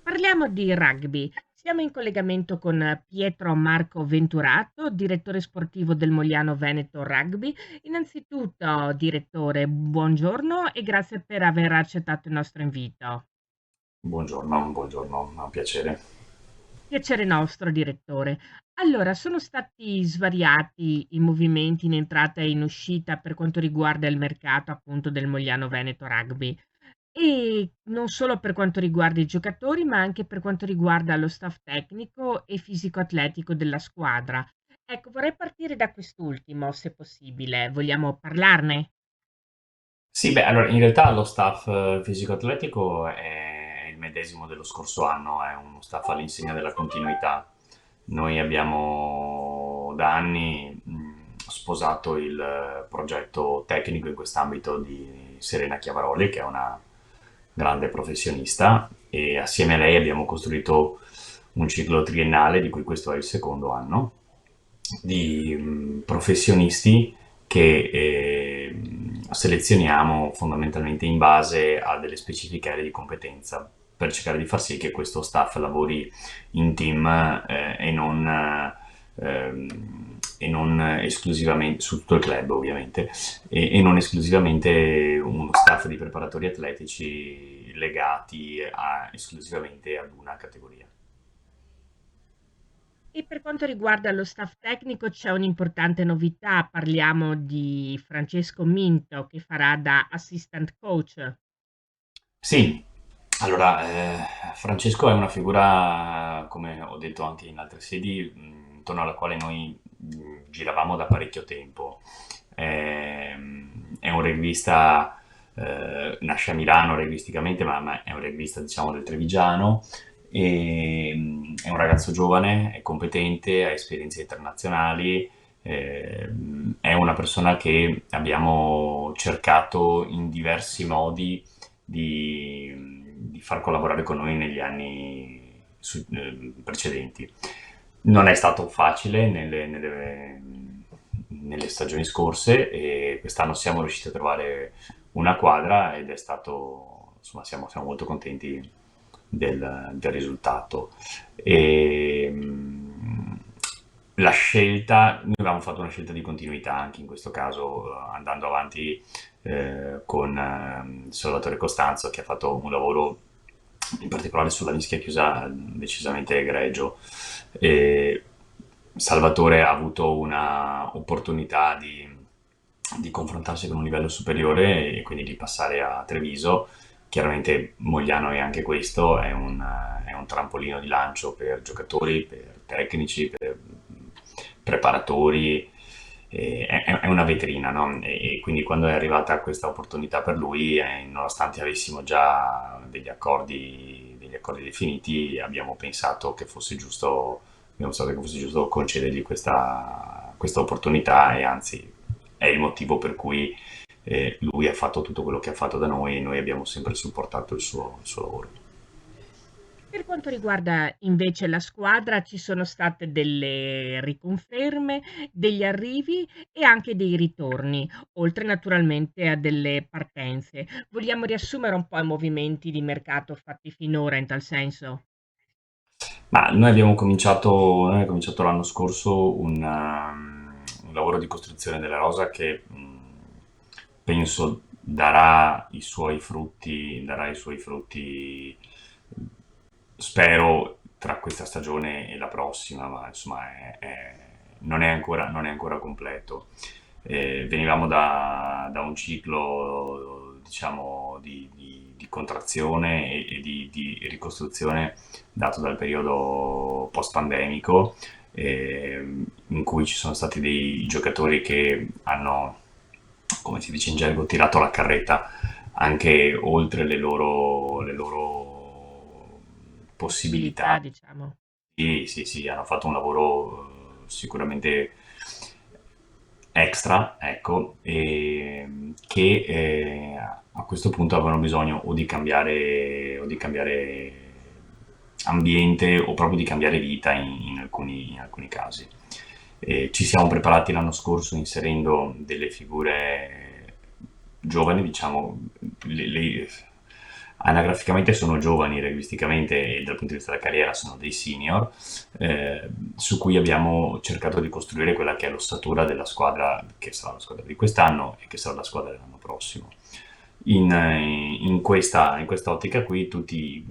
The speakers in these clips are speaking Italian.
Parliamo di rugby. Siamo in collegamento con Pietro Marco Venturato, direttore sportivo del Mogliano Veneto Rugby. Innanzitutto, direttore, buongiorno e grazie per aver accettato il nostro invito. Buongiorno, buongiorno, è un piacere. Piacere nostro, direttore. Allora, sono stati svariati i movimenti in entrata e in uscita per quanto riguarda il mercato appunto del Mogliano Veneto Rugby. E non solo per quanto riguarda i giocatori, ma anche per quanto riguarda lo staff tecnico e fisico-atletico della squadra. Ecco, vorrei partire da quest'ultimo, se possibile. Vogliamo parlarne? Sì, beh, allora in realtà lo staff fisico-atletico è il medesimo dello scorso anno, è uno staff all'insegna della continuità. Noi abbiamo da anni sposato il progetto tecnico in quest'ambito di Serena Chiavaroli, che è una grande professionista, e assieme a lei abbiamo costruito un ciclo triennale, di cui questo è il secondo anno, di professionisti che selezioniamo fondamentalmente in base a delle specifiche aree di competenza per cercare di far sì che questo staff lavori in team e non esclusivamente su tutto il club ovviamente e non esclusivamente uno staff di preparatori atletici legati esclusivamente ad una categoria. E per quanto riguarda lo staff tecnico c'è un'importante novità, parliamo di Francesco Minto che farà da assistant coach. Sì, allora, Francesco è una figura, come ho detto anche in altre sedi, intorno alla quale noi giravamo da parecchio tempo. È un regbista, nasce a Milano regbisticamente, ma è un regbista, diciamo, del Trevigiano. E, è un ragazzo giovane, è competente, ha esperienze internazionali, è una persona che abbiamo cercato in diversi modi di far collaborare con noi negli anni precedenti. Non è stato facile nelle stagioni scorse e quest'anno siamo riusciti a trovare una quadra ed è stato, insomma, siamo molto contenti del risultato. E, la scelta, noi avevamo fatto una scelta di continuità anche in questo caso, andando avanti con Salvatore Costanzo, che ha fatto un lavoro in particolare sulla mischia chiusa decisamente egregio. E Salvatore ha avuto una opportunità di confrontarsi con un livello superiore e quindi di passare a Treviso. Chiaramente Mogliano è anche questo, è un trampolino di lancio per giocatori, per tecnici, per preparatori, è una vetrina, no? E quindi quando è arrivata questa opportunità per lui, nonostante avessimo già degli accordi definiti, abbiamo pensato che fosse giusto concedergli questa opportunità e anzi è il motivo per cui lui ha fatto tutto quello che ha fatto da noi e noi abbiamo sempre supportato il suo lavoro. Per quanto riguarda invece la squadra, ci sono state delle riconferme, degli arrivi e anche dei ritorni, oltre naturalmente a delle partenze. Vogliamo riassumere un po' i movimenti di mercato fatti finora in tal senso? Ma noi abbiamo cominciato l'anno scorso un lavoro di costruzione della rosa che penso darà i suoi frutti, spero, tra questa stagione e la prossima, ma insomma non è ancora completo. Venivamo da un ciclo, diciamo, di contrazione e di ricostruzione dato dal periodo post-pandemico, in cui ci sono stati dei giocatori che hanno, come si dice in gergo, tirato la carretta anche oltre le loro Possibilità, possibilità. diciamo. Sì, sì, sì, hanno fatto un lavoro sicuramente extra, ecco, e che a questo punto avevano bisogno o di cambiare ambiente o proprio di cambiare vita in alcuni casi. Ci siamo preparati l'anno scorso inserendo delle figure giovani, diciamo, anagraficamente sono giovani, realisticamente e dal punto di vista della carriera sono dei senior, su cui abbiamo cercato di costruire quella che è l'ossatura della squadra, che sarà la squadra di quest'anno e che sarà la squadra dell'anno prossimo. In questa ottica qui tutti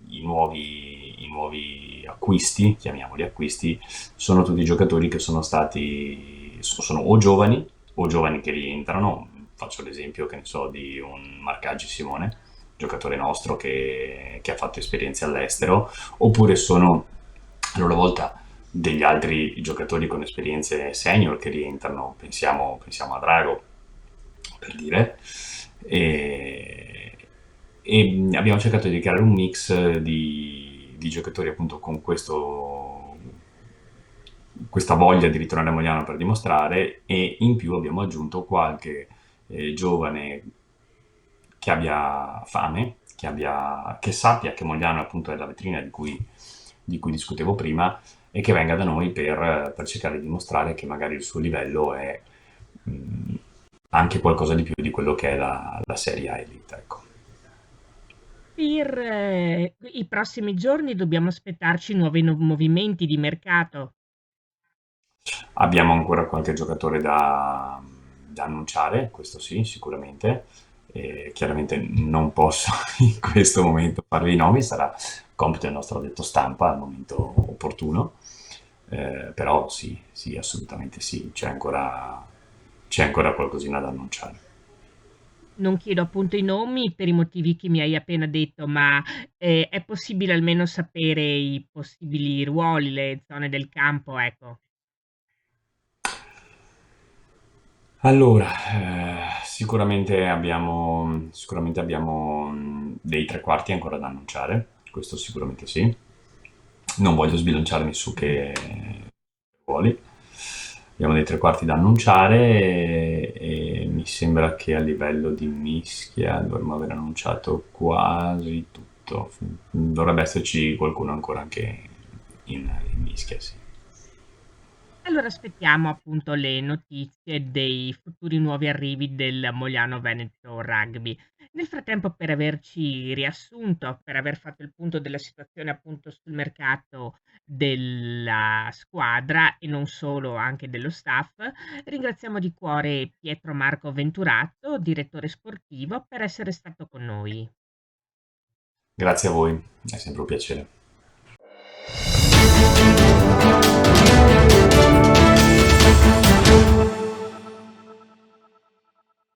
i nuovi acquisti, chiamiamoli acquisti, sono tutti giocatori che sono stati, sono o giovani che rientrano. Faccio l'esempio, che ne so, di un Marcaggi Simone, giocatore nostro che ha fatto esperienze all'estero, oppure sono a loro volta degli altri giocatori con esperienze senior che rientrano, pensiamo a Drago, per dire, e, e abbiamo cercato di creare un mix di giocatori appunto con questa voglia di ritornare a Mogliano per dimostrare, e in più abbiamo aggiunto qualche giovane che abbia fame, che sappia che Mogliano appunto è la vetrina di cui discutevo prima, e che venga da noi per cercare di dimostrare che magari il suo livello è mh, anche qualcosa di più di quello che è la Serie A Elite, ecco. Per i prossimi giorni dobbiamo aspettarci nuovi movimenti di mercato. Abbiamo ancora qualche giocatore da annunciare, questo sì, sicuramente. Chiaramente non posso in questo momento farvi i nomi, sarà compito del nostro addetto stampa al momento opportuno. Però sì, sì, assolutamente sì, c'è ancora qualcosina da annunciare. Non chiedo appunto i nomi per i motivi che mi hai appena detto, ma è possibile almeno sapere i possibili ruoli, le zone del campo, ecco. Allora, sicuramente abbiamo dei tre quarti ancora da annunciare, questo sicuramente sì. Non voglio sbilanciarmi su che ruoli. Abbiamo dei tre quarti da annunciare e mi sembra che a livello di mischia dovremmo aver annunciato quasi tutto. Dovrebbe esserci qualcuno ancora anche in mischia, sì. Allora aspettiamo appunto le notizie dei futuri nuovi arrivi del Mogliano Veneto Rugby. Nel frattempo, per averci riassunto, per aver fatto il punto della situazione appunto sul mercato della squadra e non solo, anche dello staff, ringraziamo di cuore Pietro Marco Venturato, direttore sportivo, per essere stato con noi. Grazie a voi, è sempre un piacere.